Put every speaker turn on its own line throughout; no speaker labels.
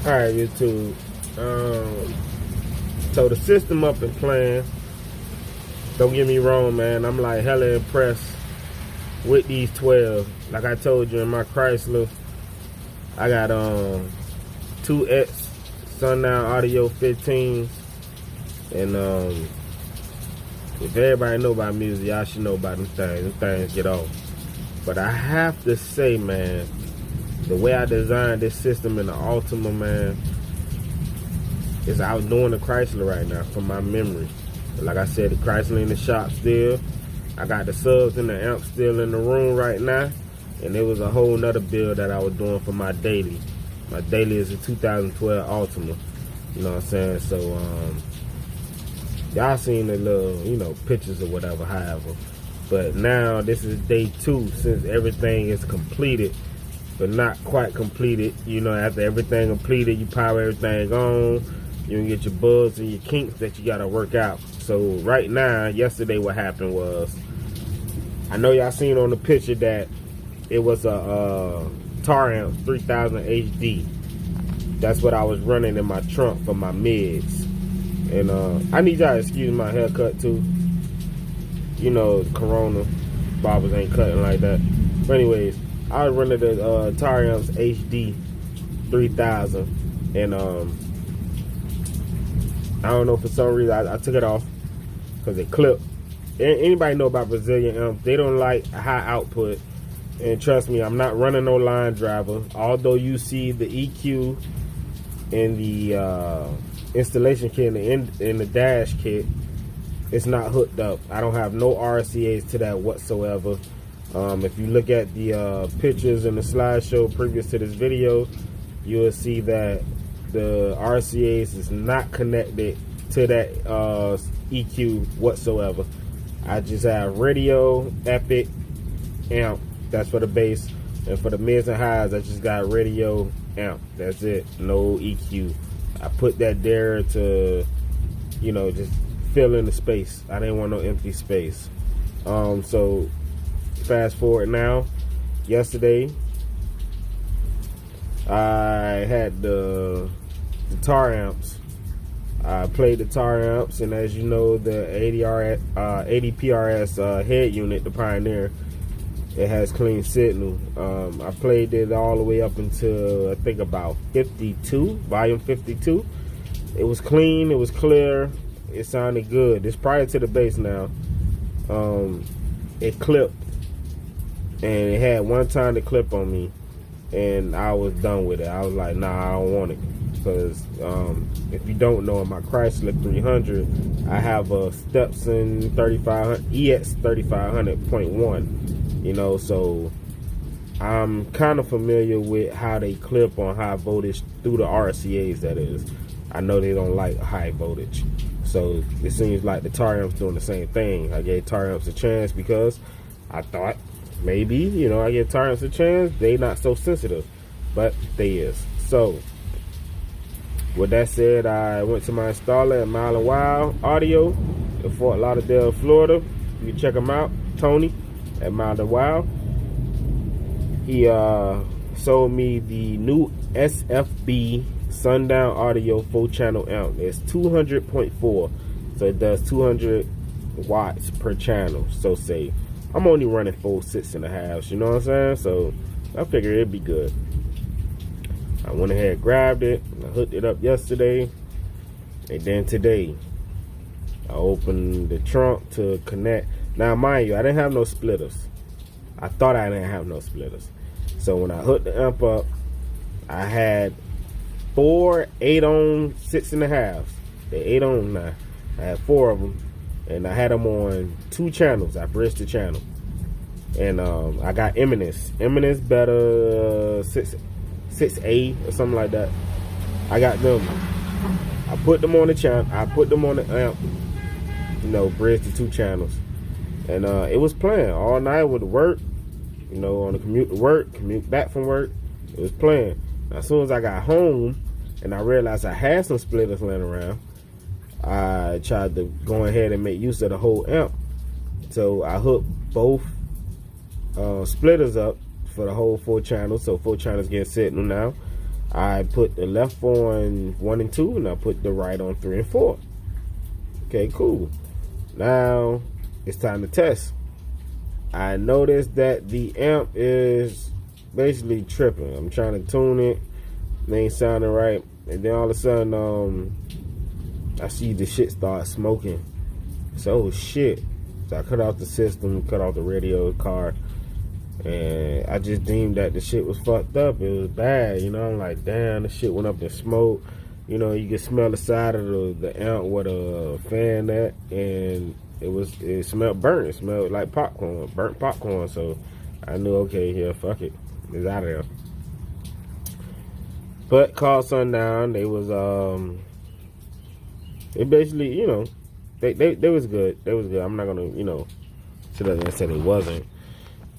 Alright, YouTube. So the system up and playing. Don't get me wrong, man. I'm like hella impressed with these 12. Like I told you in my Chrysler, I got 2X Sundown Audio 15s. And if everybody know about music, y'all should know about them things. Them things get off. But I have to say, man, the way I designed this system in the Altima, man, is outdoing the Chrysler right now from my memory. Like I said, the Chrysler in the shop still. I got the subs and the amps still in the room right now. And it was a whole nother build that I was doing for my daily. My daily is a 2012 Altima. You know what I'm saying? So, y'all seen the little, you know, pictures or whatever, however. But now this is day 2 since everything is completed. But not quite completed. You know, after everything completed, you power everything on. You can get your bugs and your kinks that you gotta work out. So right now, yesterday what happened was, I know y'all seen on the picture that it was a Tar Amp 3000 HD. That's what I was running in my trunk for my mids. And I need y'all to excuse my haircut too. You know, Corona barbers ain't cutting like that. But anyways, I was running the Tar Amps HD 3000, and I don't know, for some reason I took it off because it clipped. Anybody know about Brazilian amps? They don't like high output, and trust me, I'm not running no line driver. Although you see the EQ in the installation kit in the dash kit, it's not hooked up. I don't have no RCAs to that whatsoever. If you look at the pictures in the slideshow previous to this video, you will see that the RCAs is not connected to that EQ whatsoever. I just have radio, epic, amp. That's for the bass. And for the mids and highs, I just got radio, amp. That's it. No EQ. I put that there to, you know, just fill in the space. I didn't want no empty space. So fast forward now, yesterday I had the Tar Amps. I played the Tar Amps, and as you know, the 80 PRS head unit, the Pioneer, it has clean signal. I played it all the way up until I think about 52, volume 52. It was clean, it was clear, it sounded good. It's prior to the bass now. It clipped, and it had one time to clip on me, and I was done with it. I was like, nah, I don't want it. Because if you don't know, in my Chrysler 300, I have a Stepson 3500 EX 3500.1. You know, so I'm kind of familiar with how they clip on high voltage through the RCAs. That is, I know they don't like high voltage, so it seems like the Tar Amps doing the same thing. I gave Tar Amps a chance because I thought maybe, you know, I give Tar Amps a chance, they not so sensitive, but they is. So with that said, I went to my installer at Mile and Wild Audio in Fort Lauderdale, Florida. You can check him out, Tony at Mile and Wild. He sold me the new SFB Sundown Audio 4-channel amp. It's 200.4, so it does 200 watts per channel. So say I'm only running 4 6.5, you know what I'm saying? So I figured it'd be good. I went ahead, grabbed it, I hooked it up yesterday, and then today I opened the trunk to connect. Now mind you, I didn't have no splitters. I thought I didn't have no splitters. So when I hooked the amp up, I had 4 8-ohm 6.5s. They're 8-ohm now. I had 4 of them, and I had them on 2 channels. I bridged the channel, and I got Eminence Better 6A or something like that. I got them. I put them on the channel. I put them on the amp. You know, bridge the 2 channels, and it was playing all night with work. You know, on the commute to work, commute back from work, it was playing. As soon as I got home and I realized I had some splitters laying around, I tried to go ahead and make use of the whole amp. So I hooked both splitters up for the whole 4 channels. So 4 channels get signal now. I put the left on 1 and 2, and I put the right on 3 and 4. Okay, cool. Now it's time to test. I noticed that the amp is basically tripping. I'm trying to tune it, it ain't sounding right, and then all of a sudden, I see the shit start smoking. So shit. So I cut off the system, cut off the radio car, and I just deemed that the shit was fucked up. It was bad, you know. I'm like, damn, the shit went up in smoke. You know, you can smell the side of the amp with a fan at, and it smelled burnt. It smelled like popcorn, burnt popcorn. So I knew, okay, here, fuck it, it's out of there. But called sundown. They was they basically, you know, they was good. They was good. I'm not gonna, you know, sit up there and say they wasn't.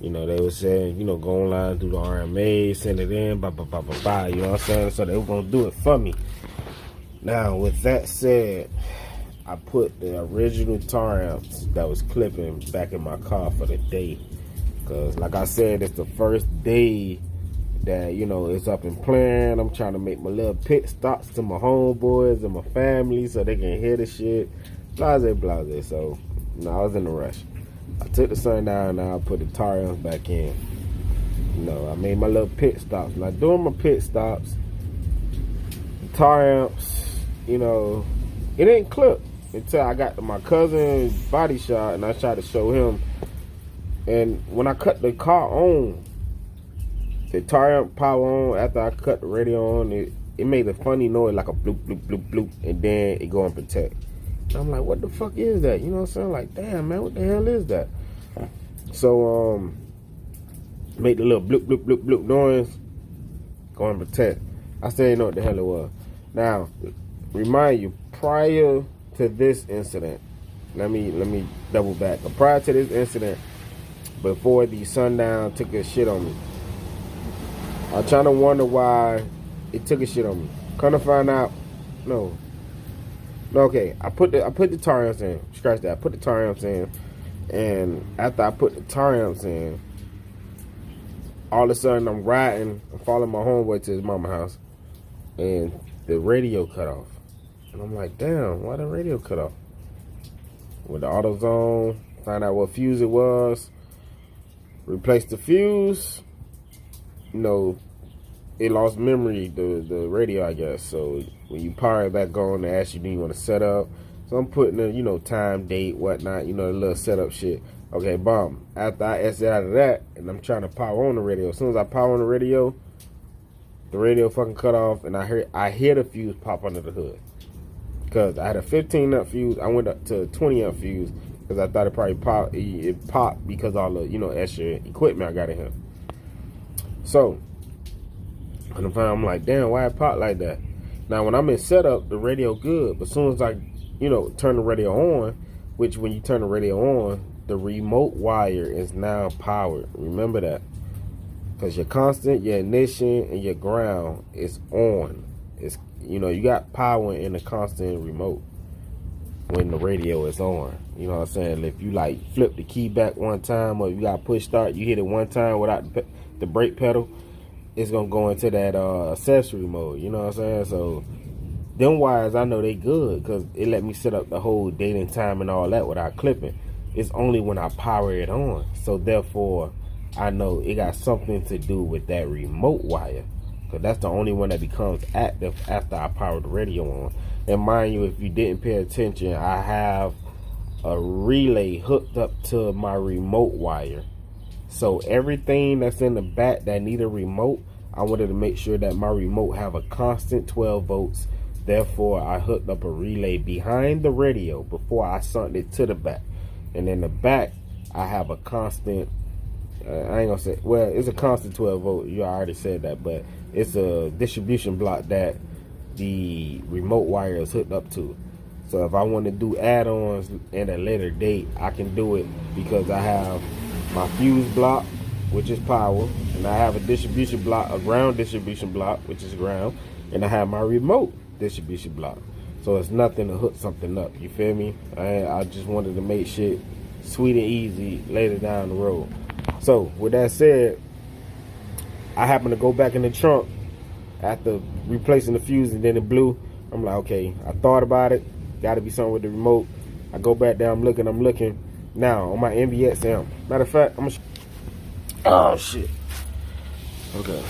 You know, they was saying, you know, go online, do the RMA, send it in, blah, blah, blah, blah, blah. You know what I'm saying? So they were gonna do it for me. Now, with that said, I put the original tar amps that was clipping back in my car for the day. Because, like I said, it's the first day that, you know, it's up and playing. I'm trying to make my little pit stops to my homeboys and my family so they can hear the shit. Blase, blase. So, you know, I was in a rush. I took the sun down, now I put the tar amps back in. You know, I made my little pit stops. Now, doing my pit stops, the tar amps, you know, it didn't clip until I got to my cousin's body shop and I tried to show him. And when I cut the car on, the tar amp power on, after I cut the radio on, it made a funny noise like a bloop, bloop, bloop, bloop, and then it go and protect. And I'm like, what the fuck is that? You know what I'm saying? Like, damn, man, what the hell is that? So, made the little bloop, bloop, bloop, bloop noise, go and protect. I still didn't know what the hell it was. Now, remind you, prior to this incident, let me double back. Prior to this incident, before the sundown took a shit on me, I was trying to wonder why it took a shit on me. Come to find out, no, okay. I put the tar amps in. Scratch that. I put the tar amps in, and after I put the tar amps in, all of a sudden I'm riding, I'm following my homeboy to his mama's house, and the radio cut off. And I'm like, damn, why the radio cut off? With the AutoZone, find out what fuse it was, replace the fuse. You know, it lost memory, the radio, I guess. So when you power it back on, they ask you, do you want to set up? So I'm putting the, you know, time, date, whatnot, you know, the little setup shit. Okay, bomb. After I exit out of that, and I'm trying to power on the radio. As soon as I power on the radio fucking cut off, and I hear the fuse pop under the hood. Because I had a 15 amp fuse, I went up to a 20 amp fuse because I thought it probably popped. It popped because all the, you know, extra equipment I got in here. So I'm like, damn, why it popped like that? Now when I'm in setup, the radio good, but as soon as I, you know, turn the radio on, which when you turn the radio on, the remote wire is now powered. Remember that, because your constant, your ignition, and your ground is on. It's, you know, you got power in the constant remote when the radio is on. You know what I'm saying? If you like flip the key back one time, or you got push start, you hit it one time without the brake pedal, it's gonna go into that accessory mode. You know what I'm saying? So them wires, I know they good because it let me set up the whole date and time and all that without clipping. It's only when I power it on. So therefore, I know it got something to do with that remote wire, because that's the only one that becomes active after I power the radio on. And mind you, if you didn't pay attention, I have a relay hooked up to my remote wire. So everything that's in the back that need a remote, I wanted to make sure that my remote have a constant 12 volts. Therefore, I hooked up a relay behind the radio before I sunk it to the back. And in the back, I have a constant, I ain't gonna say, well, it's a constant 12 volt. You already said that, but it's a distribution block that the remote wire is hooked up to. So if I want to do add-ons at a later date, I can do it because I have my fuse block, which is power, and I have a distribution block, a ground distribution block, which is ground, and I have my remote distribution block. So it's nothing to hook something up. You feel me? I just wanted to make shit sweet and easy later down the road. So with that said, I happened to go back in the trunk after replacing the fuse and then it blew. I'm like, okay, I thought about it. Got to be something with the remote. I go back there, I'm looking. Now, on my NVX amp. Matter of fact, I'm gonna... Oh, shit. Okay.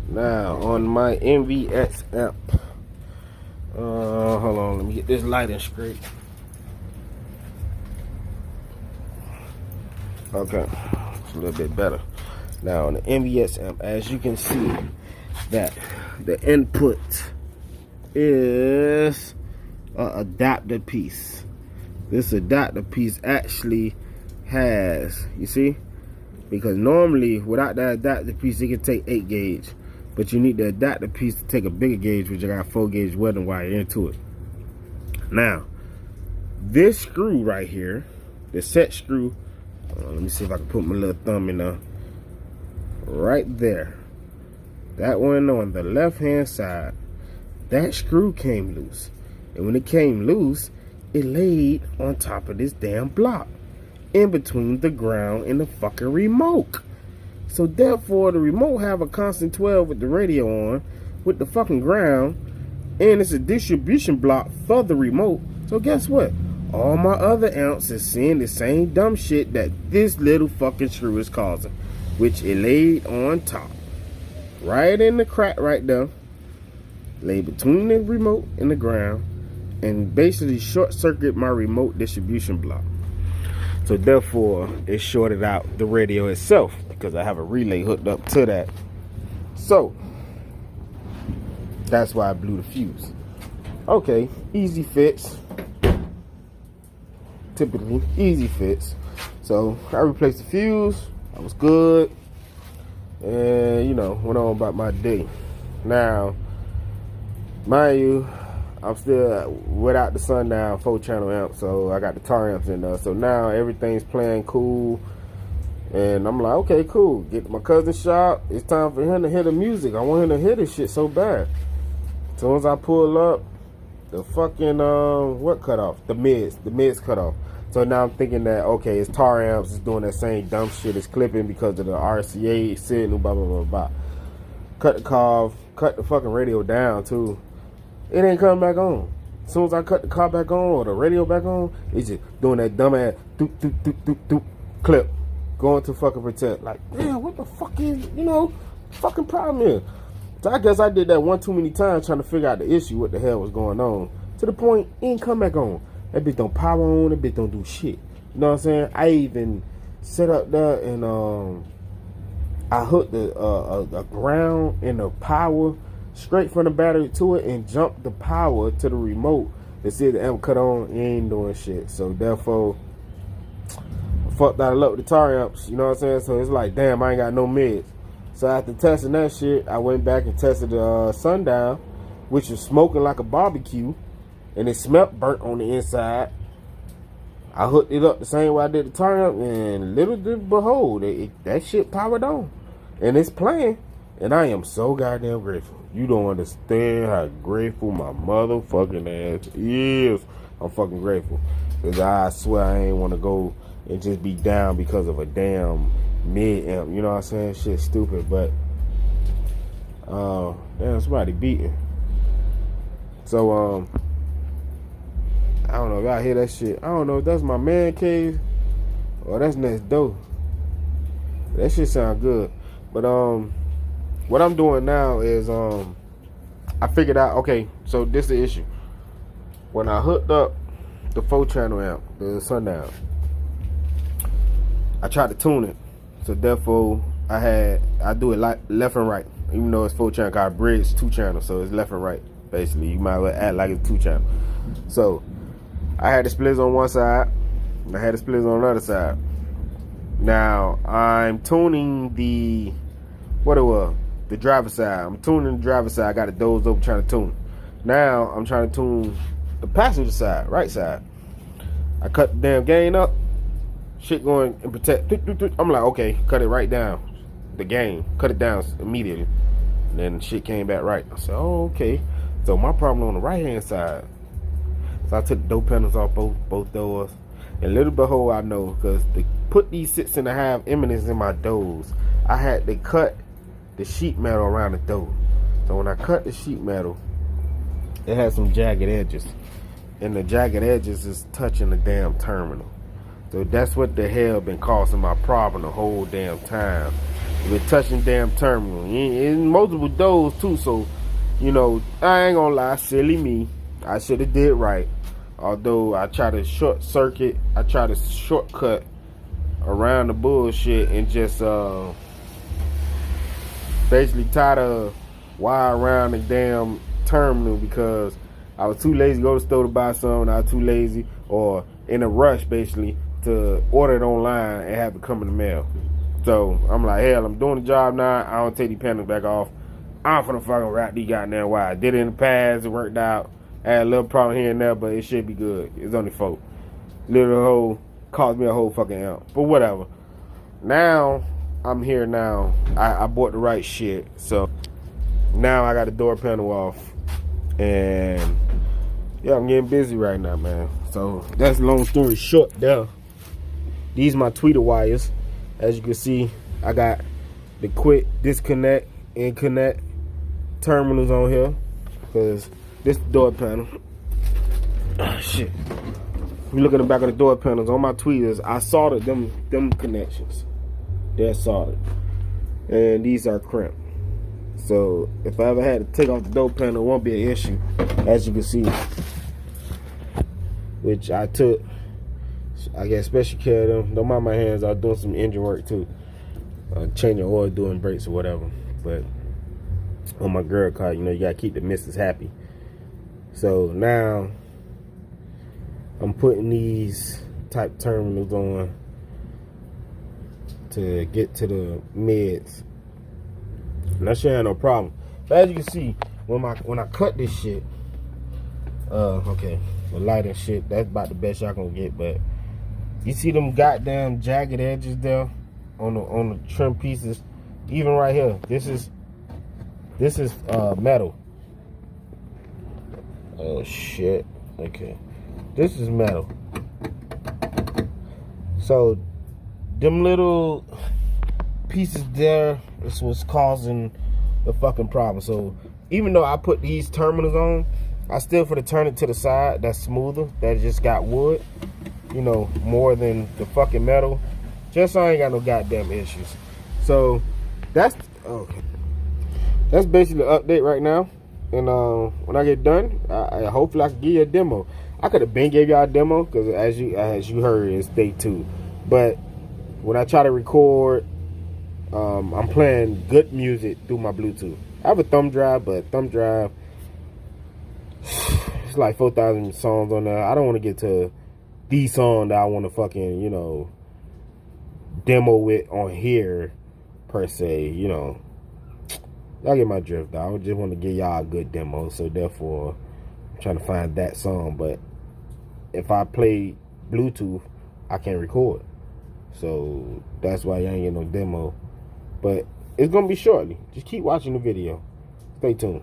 Now, on my NVX amp. Hold on, let me get this lighting straight. Okay, it's a little bit better. Now, on the NVX amp, as you can see, that the input is an adapter piece. This adapter piece actually has, you see, because normally without that adapter piece it can take 8 gauge, but you need the adapter piece to take a bigger gauge, which I got 4 gauge welding wire into it. Now this screw right here, the set screw, let me see if I can put my little thumb in there, right there, that one on the left hand side, that screw came loose, and when it came loose, it laid on top of this damn block, in between the ground and the fucking remote. So therefore, the remote have a constant 12 with the radio on, with the fucking ground, and it's a distribution block for the remote. So guess what? All my other amps is seeing the same dumb shit that this little fucking screw is causing, which it laid on top, right in the crack right there, laid between the remote and the ground, and basically short circuit my remote distribution block. So therefore it shorted out the radio itself, because I have a relay hooked up to that. So that's why I blew the fuse. Okay, easy fix. Typically easy fix. So I replaced the fuse, I was good, and you know, went on about my day. Now mind you, I'm still without the sundown 4-channel amp, so I got the tar amps in there. So now everything's playing cool, and I'm like, okay, cool. Get to my cousin's shop. It's time for him to hear the music. I want him to hear this shit so bad. As soon as I pull up, the fucking what cut off? The mids cut off. So now I'm thinking that, okay, it's tar amps. It's doing that same dumb shit. It's clipping because of the RCA signal. Blah blah blah blah. Cut the car, cut the fucking radio down too. It ain't coming back on. As soon as I cut the car back on or the radio back on, it's just doing that dumbass doop doop doop doop doop clip, going to fucking protect. Like, damn, what the fuck is, you know, fucking problem is? So I guess I did that one too many times trying to figure out the issue, what the hell was going on. To the point, it ain't come back on. That bitch don't power on. That bitch don't do shit. You know what I'm saying? I even set up there and I hooked the ground and the power straight from the battery to it and jumped the power to the remote to see if the amp cut on. It ain't doing shit. So therefore, I fucked out of luck with the tar amps. You know what I'm saying? So it's like, damn, I ain't got no mids. So after testing that shit, I went back and tested the sundown, which was smoking like a barbecue, and it smelled burnt on the inside. I hooked it up the same way I did the tar amp, and little did behold, that shit powered on, and it's playing. And I am so goddamn grateful. You don't understand how grateful my motherfucking ass is. I'm fucking grateful. Because I swear I ain't want to go and just be down because of a damn mid amp. You know what I'm saying? Shit's stupid, but damn, somebody beating. So I don't know if y'all hear that shit. I don't know if that's my man cave or that's next door. That shit sound good. But what I'm doing now is I figured out, okay, so this is the issue. When I hooked up the 4-channel amp, the sundown, I tried to tune it. So therefore I do it like left and right. Even though it's 4-channel, I bridge 2 channels, so it's left and right. Basically, you might as well act like it's 2 channel. So I had the splitters on one side, and I had the splitters on the other side. Now I'm tuning the the driver's side. I'm tuning the driver's side. I got the doors open trying to tune. Now I'm trying to tune the passenger side, right side. I cut the damn gain up. Shit going and protect. I'm like, okay, cut it right down. The gain, cut it down immediately. And then shit came back right. I said, oh, okay. So my problem on the right hand side. So I took the door panels off both doors. And little behold, I know, because put these 6.5 eminence in my doors, I had to cut the sheet metal around the door. So when I cut the sheet metal, it has some jagged edges, and the jagged edges is touching the damn terminal. So that's what the hell been causing my problem the whole damn time. With touching damn terminal in multiple doors too. So, you know, I ain't gonna lie, silly me. I should have did right. Although I try to shortcut around the bullshit and just basically tie the wire around the damn terminal because I was too lazy to go to the store to buy something. I was too lazy or in a rush basically to order it online and have it come in the mail. So I'm like, hell, I'm doing the job now. I don't take these panels back off. I'm finna fucking wrap these goddamn wires. Did it in the past, it worked out. I had a little problem here and there, but it should be good. It's only 4. Little hole cost me a whole fucking amp. But whatever. Now I'm here now. I bought the right shit. So now I got the door panel off. And yeah, I'm getting busy right now, man. So that's a long story short there. These my tweeter wires. As you can see, I got the quick disconnect and connect terminals on here. Because this door panel. Oh, shit. If you look at the back of the door panels on my tweeters, I soldered them connections. They're soldered. And these are crimped. So if I ever had to take off the door panel, it won't be an issue. As you can see. Which I took. I get special care of them. Don't mind my hands. I was doing some engine work too. Changing oil, doing brakes or whatever. But on my girl car, you know, you gotta keep the missus happy. So now I'm putting these type terminals on to get to the mids. And I should have no problem. But as you can see, when I cut this shit, okay, the light and shit, that's about the best y'all gonna get. But you see them goddamn jagged edges there on the trim pieces. Even right here, this is metal. Oh shit. Okay, this is metal. So them little pieces there is what's causing the fucking problem. So even though I put these terminals on, I still for to turn it to the side that's smoother, that just got wood, you know, more than the fucking metal, just so I ain't got no goddamn issues. So that's okay. That's basically the update right now. And when I get done, I hopefully I can give you a demo. I could have been gave y'all a demo because as you heard, it's day 2. But when I try to record, I'm playing good music through my Bluetooth. I have a thumb drive, but thumb drive, it's like 4,000 songs on there. I don't want to get to the song that I want to fucking, you know, demo it on here per se, you know. Y'all get my drift, though. I just want to give y'all a good demo, so therefore I'm trying to find that song. But if I play Bluetooth, I can't record. So that's why y'all ain't get no demo. But it's gonna be shortly. Just keep watching the video. Stay tuned.